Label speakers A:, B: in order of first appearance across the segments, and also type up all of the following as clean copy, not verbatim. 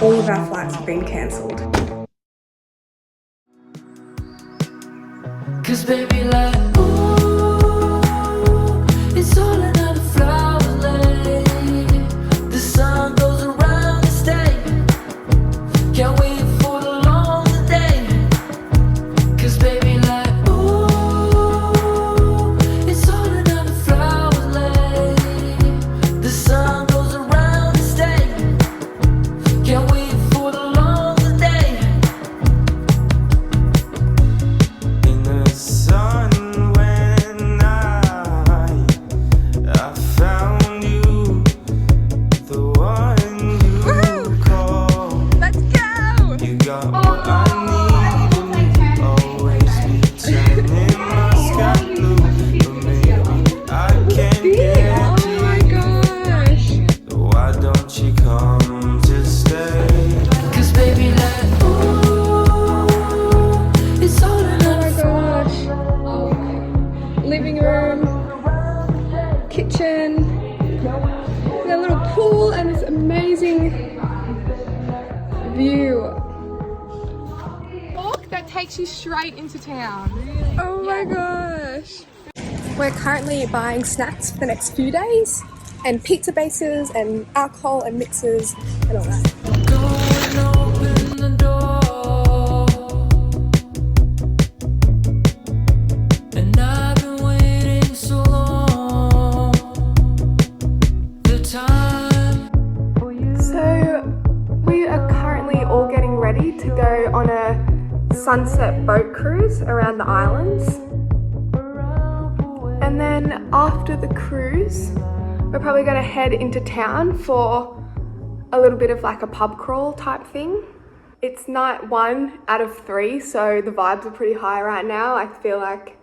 A: all of our flights have been cancelled.
B: Cause baby, like, ooh, it's all another flower lay. The sun goes around and stay. Can't wait for the long day. Cause baby, like, ooh, it's all another flower lay. The sun goes around and stay. Can't wait for the long day. In the sun when I found you, the one you call.
A: Let's go!
B: You got what I need, always be turning my sky blue, but maybe I can't get
A: Oh my gosh!
B: you. Why don't you come to stay? Cause baby, like, ooh, it's all
A: Oh
B: another
A: my gosh! Living room, kitchen, and a little pool, and this amazing view.
C: Walk that takes you straight into town.
A: Oh my gosh! We're currently buying snacks for the next few days, and pizza bases, and alcohol and mixers, and all that.
B: Go and open the door. And I've been waiting so long. The time for you.
A: So we are currently all getting ready to go on a sunset boat cruise around the islands. And then after the cruise, we're probably going to head into town for a little bit of like a pub crawl type thing. It's night 1 out of 3, so the vibes are pretty high right now. I feel like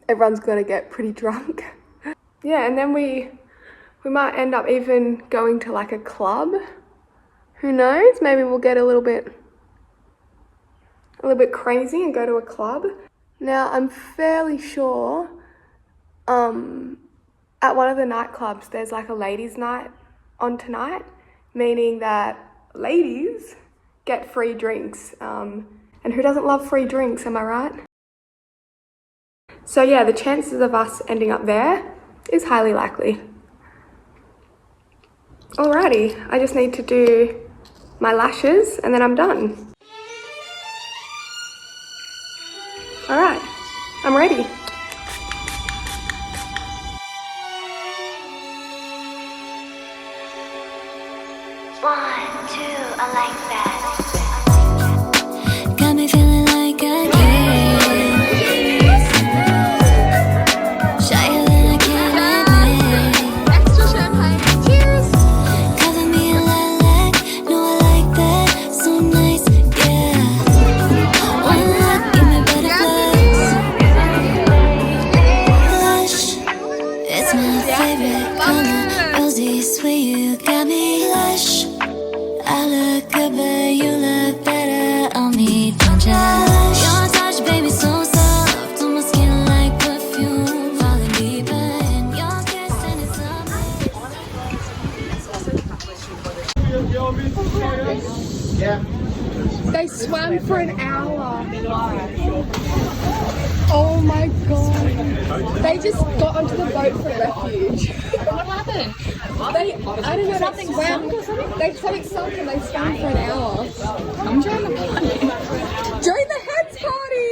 A: everyone's going to get pretty drunk. Yeah, and then we might end up even going to like a club. Who knows? Maybe we'll get a little bit crazy and go to a club. Now, I'm fairly sure at one of the nightclubs there's like a ladies' night on tonight, meaning that ladies get free drinks. And who doesn't love free drinks, am I right? So yeah, the chances of us ending up there is highly likely. Alrighty, I just need to do my lashes and then I'm done. Alright, I'm ready.
D: One, two, I like that.
E: Got me feeling like I can't. Shyer than I can admit.
C: Extra champagne. Cheers!
E: Cover me in lilac. No, I like that. So nice, yeah. One look, give me better blush. It's my favorite color. Rosy, sweet, you got me lush. I look good, but you look better on me, don't ya? Your touch, baby, so soft. On my skin like perfume. Falling deeper in your kiss, and it's
A: They swam for an hour. Oh my god. They just got onto the boat for refuge.
C: What happened?
A: I don't know, something swam. Something sunk and they swam for an hour.
C: I'm joining the party.
A: Join the Hens party!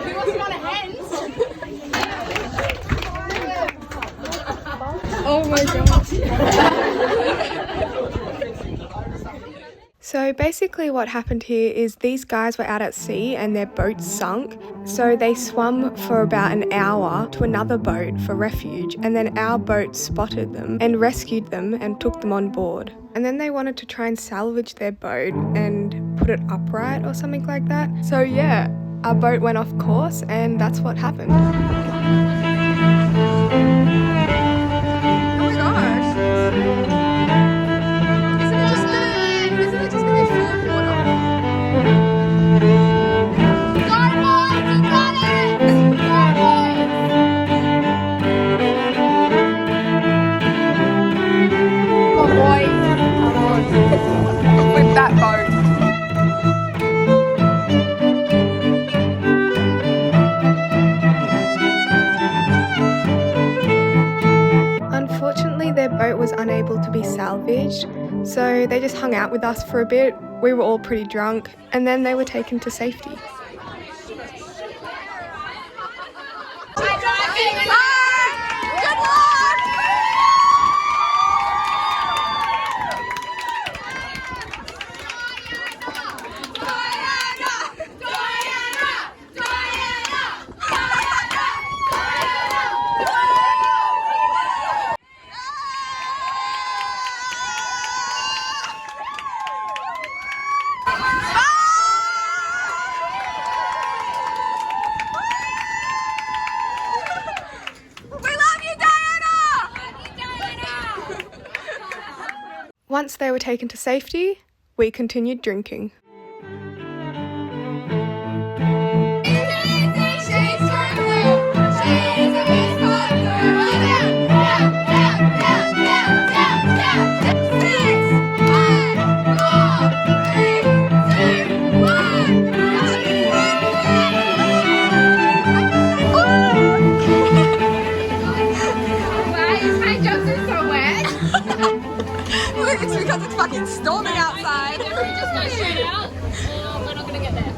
C: Who wants to go to Hens?
A: Oh my god. So basically what happened here is these guys were out at sea and their boat sunk. So they swam for about an hour to another boat for refuge, and then our boat spotted them and rescued them and took them on board. And then they wanted to try and salvage their boat and put it upright or something like that. So yeah, our boat went off course and that's what happened. Oh my gosh. Isn't it just gonna be full of water?
C: Go boys, you got it! Go boys!
A: Come on, boys. Come on. salvaged. So they just hung out with us for a bit. We were all pretty drunk, and then they were taken to safety. Once they were taken to safety, we continued drinking.
F: It's because it's fucking storming outside.
C: Just go straight out. We're not gonna get there.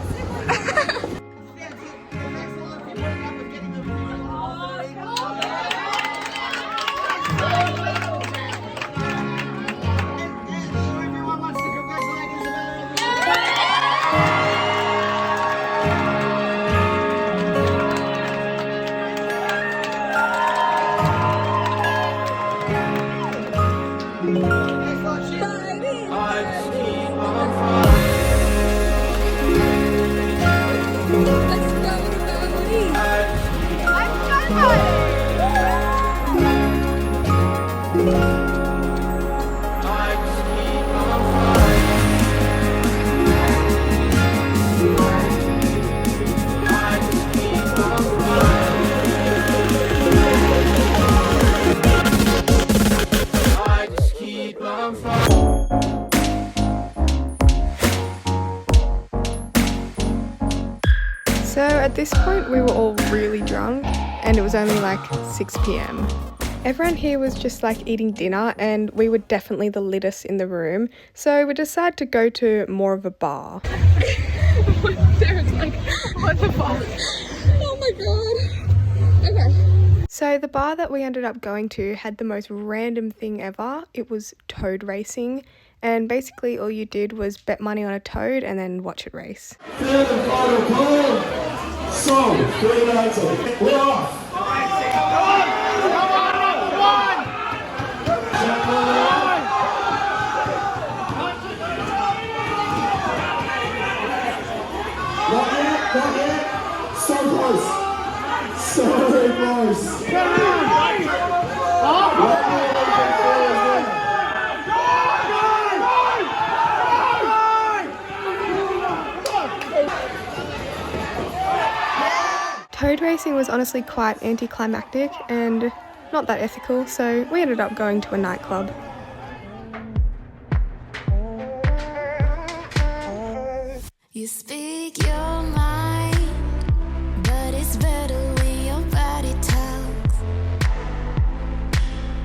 A: So at this point we were all really drunk and it was only like 6 p.m. Everyone here was just like eating dinner and we were definitely the littest in the room, so we decided to go to more of a bar.
F: Sarah's like, what the fuck? Oh my god. Okay.
A: So the bar that we ended up going to had the most random thing ever. It was toad racing, and basically all you did was bet money on a toad and then watch it race.
G: So, great answer. We're off. Not yet. So close. So very close.
A: Toad racing was honestly quite anticlimactic and not that ethical, so we ended up going to a nightclub.
E: You speak your mind, but it's better when your body talks.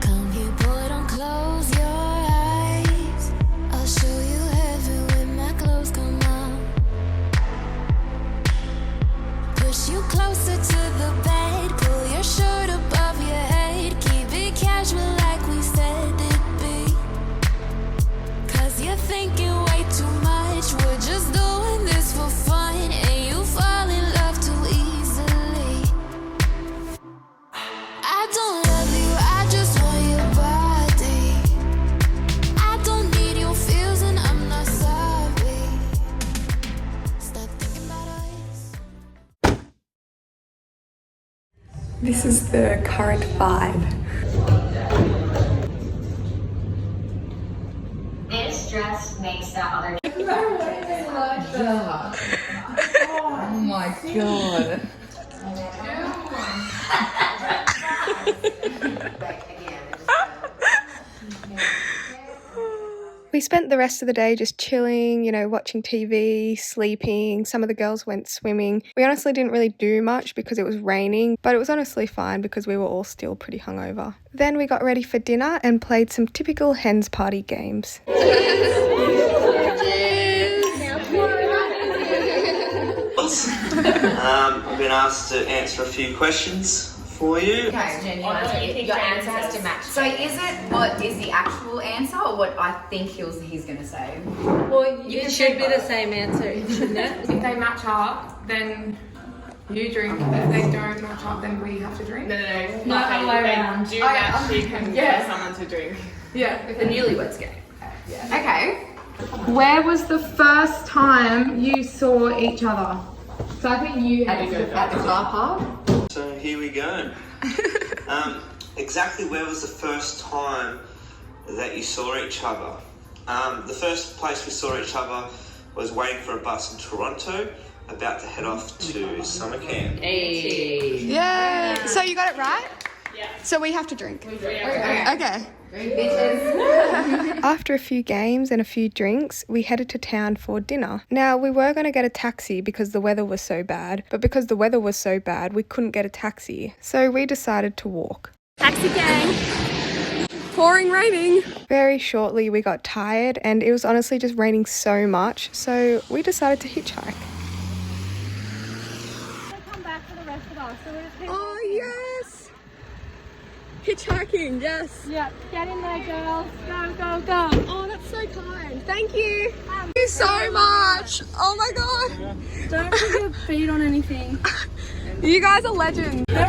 E: Come here, boy, don't close your eyes. I'll show you heaven when my clothes come on. Push you closer to the bed, pull your shirt above your head, keep it casual like we said it'd be. 'Cause you're thinking way too much, we're just doing this for fun, and you fall in love too easily. I don't love you, I just want your body. I don't need your feels and I'm not sorry. Stop thinking about us.
A: This is the current vibe.
D: This dress makes that other.
F: Oh my god.
A: We spent the rest of the day just chilling, watching TV, sleeping. Some of the girls went swimming. We honestly didn't really do much because it was raining, but it was honestly fine because we were all still pretty hungover. Then we got ready for dinner and played some typical Hens party games.
H: I've been asked to answer a few questions for you.
F: Okay, Jen, your answer has to match. So is it what is the actual answer or what I think he's going to say?
I: Well, it should be the same answer, shouldn't it?
J: If they match up, then you drink. If they don't match up, then we have to drink.
I: No, all the way around.
J: Do match, you can get someone to drink. Yeah.
F: The newlyweds game.
J: Yeah. Okay. Where was the first time you saw each other? So I think you had to go at the car park.
H: So here we go. Exactly where was the first time that you saw each other? The first place we saw each other was waiting for a bus in Toronto, about to head off to summer camp.
F: Hey.
J: Yeah. So you got it right? Yeah. So we have to drink. Okay.
A: After a few games and a few drinks, we headed to town for dinner. Now, we were going to get a taxi because the weather was so bad, but because the weather was so bad, we couldn't get a taxi. So we decided to walk.
I: Taxi gang. Pouring raining.
A: Very shortly, we got tired and it was honestly just raining so much, so we decided to hitchhike.
I: Come back for the rest of us. So we're just
F: Oh, yes. Hitchhiking, yes.
I: Yeah, get in there, girls. Go, go, go.
F: Oh, that's so kind. Thank you. Thank you so much. Oh my God.
I: Don't put your feet on anything.
F: You guys are legends.
I: There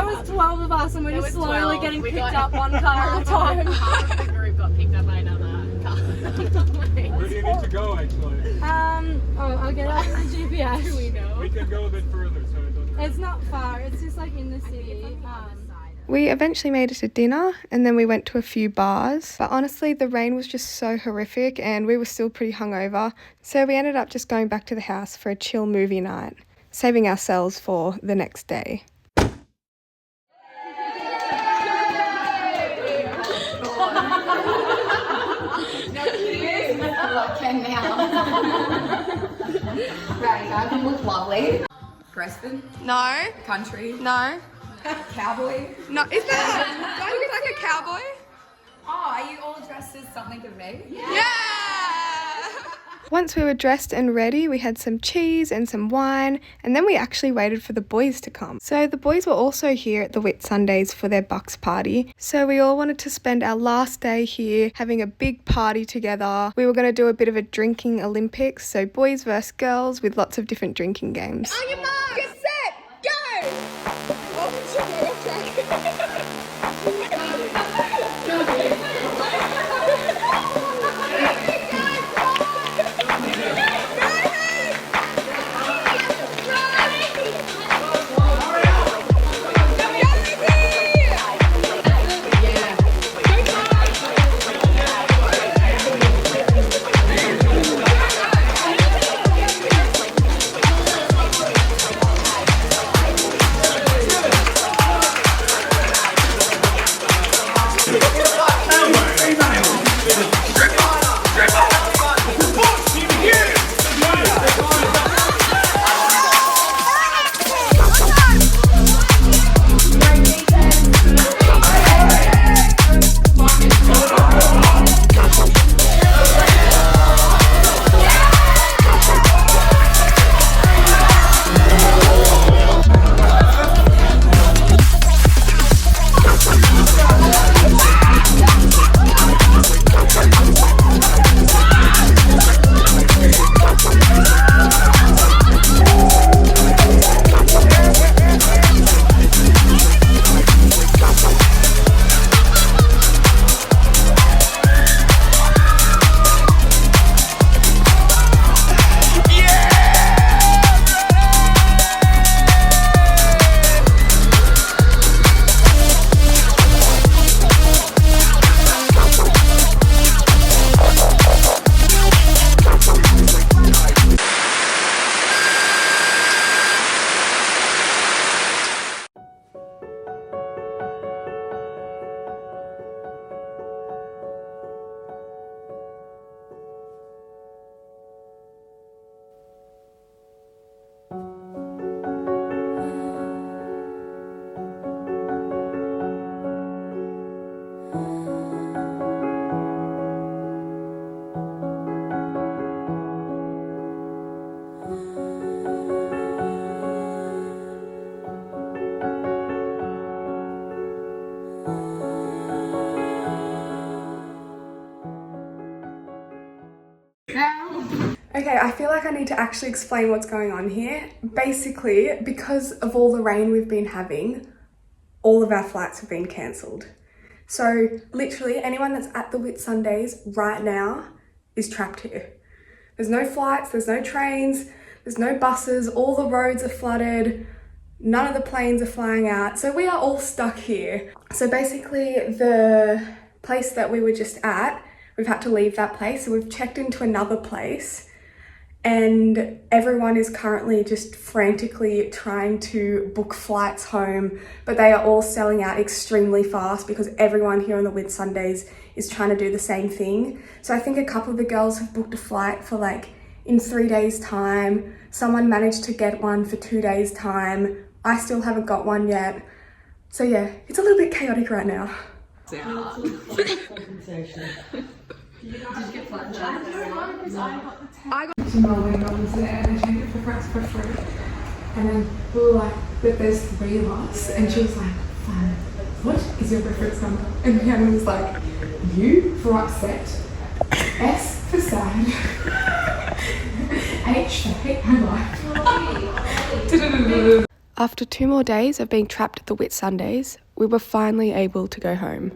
I: was 12 of us and we're just slowly getting picked up one car at a time.
K: Half of the group got picked up by another car.
L: Where do you need to go, actually?
I: I'll get out the GPS.
K: Do we know?
L: We can go a bit further, so it doesn't...
I: It's not far, it's just like in the city.
A: We eventually made it to dinner and then we went to a few bars, but honestly the rain was just so horrific and we were still pretty hungover, so we ended up just going back to the house for a chill movie night, saving ourselves for the next day.
F: Right, I can look lovely. Creston?
J: No.
F: Country?
J: No.
F: Cowboy?
J: No. Is that? Do I look like a cowboy?
F: Oh, are you all dressed as something of me?
J: Yeah.
A: Once we were dressed and ready, we had some cheese and some wine, and then we actually waited for the boys to come. So the boys were also here at the Whitsundays for their Bucks party. So we all wanted to spend our last day here having a big party together. We were going to do a bit of a drinking Olympics, so boys versus girls with lots of different drinking games.
F: On your mark, get set, go! Oh, shit, we're off track.
A: need to actually explain what's going on here. Basically, because of all the rain we've been having, all of our flights have been cancelled. So literally anyone that's at the Whitsundays right now is trapped here. There's no flights, there's no trains, there's no buses, all the roads are flooded, none of the planes are flying out. So we are all stuck here. So basically the place that we were just at, we've had to leave that place. So we've checked into another place and everyone is currently just frantically trying to book flights home, but they are all selling out extremely fast because everyone here on the Whitsundays is trying to do the same thing. So I think a couple of the girls have booked a flight for like in 3 days time. Someone managed to get one for 2 days time. I still haven't got one yet. So yeah, it's a little bit chaotic right now. I got to know when I was there and I changed it for fruit. And then we were like, but there's 3 of us. And she was like, what is your preference number? And Rihanna was like, U for upset, S for sad, H for hate my life. After 2 more days of being trapped at the Whitsundays, we were finally able to go home.